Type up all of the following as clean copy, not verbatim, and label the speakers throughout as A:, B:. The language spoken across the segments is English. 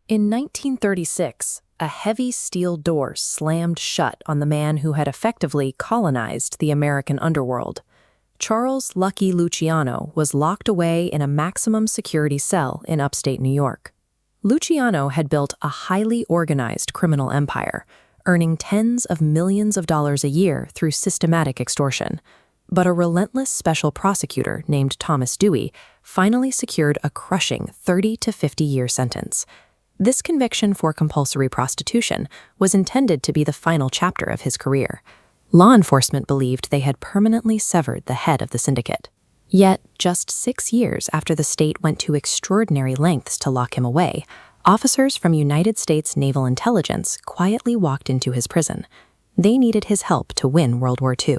A: In 1936, a heavy steel door slammed shut on the man who had effectively colonized the American underworld. Charles Lucky Luciano was locked away in a maximum security cell in upstate New York. Luciano had built a highly organized criminal empire, earning tens of millions of dollars a year through systematic extortion. But a relentless special prosecutor named Thomas Dewey finally secured a crushing 30 to 50-year sentence. This conviction for compulsory prostitution was intended to be the final chapter of his career. Law enforcement believed they had permanently severed the head of the syndicate. Yet, just 6 years after the state went to extraordinary lengths to lock him away, officers from United States Naval Intelligence quietly walked into his prison. They needed his help to win World War II.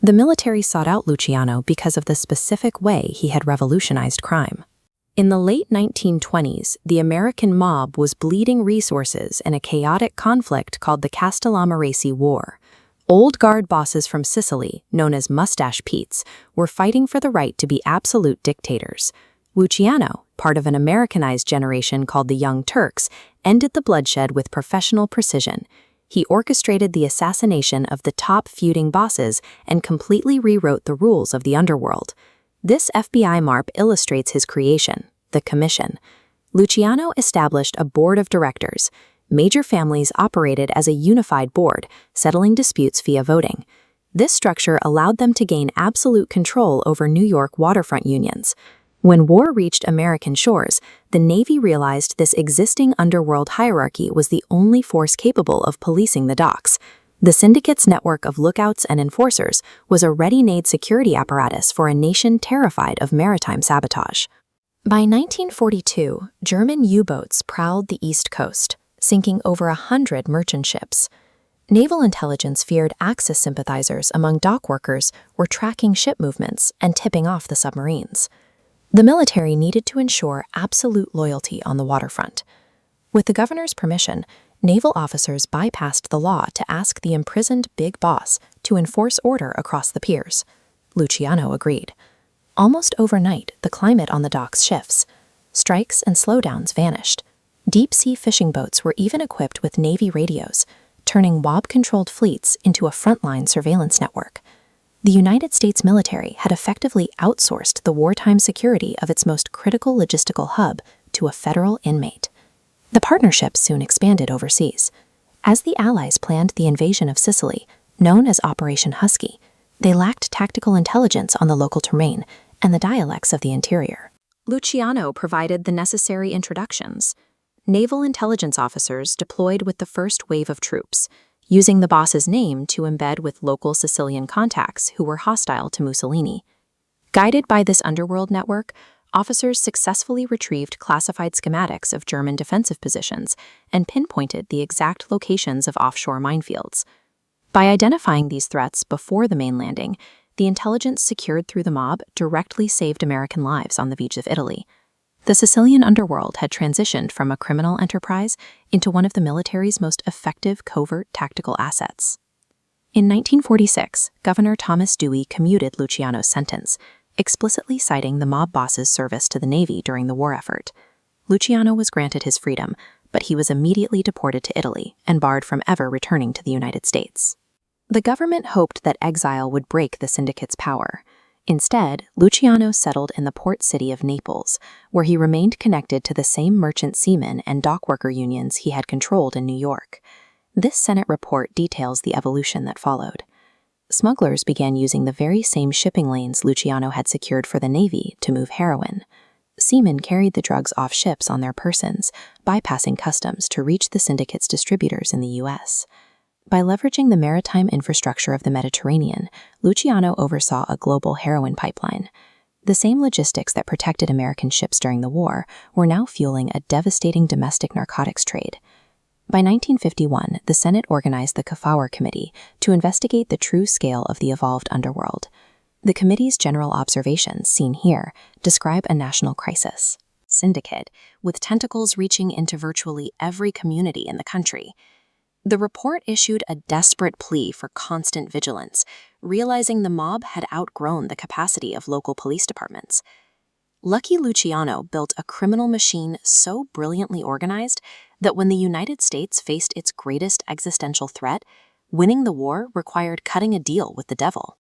A: The military sought out Luciano because of the specific way he had revolutionized crime. In the late 1920s, the American mob was bleeding resources in a chaotic conflict called the Castellammarese War. Old guard bosses from Sicily, known as Mustache Petes, were fighting for the right to be absolute dictators. Luciano, part of an Americanized generation called the Young Turks, ended the bloodshed with professional precision. He orchestrated the assassination of the top feuding bosses and completely rewrote the rules of the underworld. This FBI marp illustrates his creation, the Commission. Luciano established a board of directors. Major families operated as a unified board, settling disputes via voting. This structure allowed them to gain absolute control over New York waterfront unions. When war reached American shores, the Navy realized this existing underworld hierarchy was the only force capable of policing the docks. The syndicate's network of lookouts and enforcers was a ready-made security apparatus for a nation terrified of maritime sabotage. By 1942, German U-boats prowled the East Coast, sinking over 100 merchant ships. Naval intelligence feared Axis sympathizers among dock workers were tracking ship movements and tipping off the submarines. The military needed to ensure absolute loyalty on the waterfront. With the governor's permission, naval officers bypassed the law to ask the imprisoned big boss to enforce order across the piers. Luciano agreed. Almost overnight, the climate on the docks shifts. Strikes and slowdowns vanished. Deep-sea fishing boats were even equipped with Navy radios, turning WAB-controlled fleets into a frontline surveillance network. The United States military had effectively outsourced the wartime security of its most critical logistical hub to a federal inmate. The partnership soon expanded overseas. As the Allies planned the invasion of Sicily, known as Operation Husky, they lacked tactical intelligence on the local terrain and the dialects of the interior. Luciano provided the necessary introductions. Naval intelligence officers deployed with the first wave of troops, using the boss's name to embed with local Sicilian contacts who were hostile to Mussolini. Guided by this underworld network, officers successfully retrieved classified schematics of German defensive positions and pinpointed the exact locations of offshore minefields. By identifying these threats before the main landing, the intelligence secured through the mob directly saved American lives on the beach of Italy. The Sicilian underworld had transitioned from a criminal enterprise into one of the military's most effective covert tactical assets. In 1946, Governor Thomas Dewey commuted Luciano's sentence, explicitly citing the mob boss's service to the Navy during the war effort. Luciano was granted his freedom, but he was immediately deported to Italy and barred from ever returning to the United States. The government hoped that exile would break the syndicate's power. Instead, Luciano settled in the port city of Naples, where he remained connected to the same merchant seamen and dockworker unions he had controlled in New York. This Senate report details the evolution that followed. Smugglers began using the very same shipping lanes Luciano had secured for the Navy to move heroin. Seamen carried the drugs off ships on their persons, bypassing customs to reach the syndicate's distributors in the U.S. By leveraging the maritime infrastructure of the Mediterranean, Luciano oversaw a global heroin pipeline. The same logistics that protected American ships during the war were now fueling a devastating domestic narcotics trade. By 1951, the Senate organized the Kefauver Committee to investigate the true scale of the evolved underworld. The committee's general observations, seen here, describe a national crisis. Syndicate, with tentacles reaching into virtually every community in the country. The report issued a desperate plea for constant vigilance, realizing the mob had outgrown the capacity of local police departments. Lucky Luciano built a criminal machine so brilliantly organized that when the United States faced its greatest existential threat, winning the war required cutting a deal with the devil.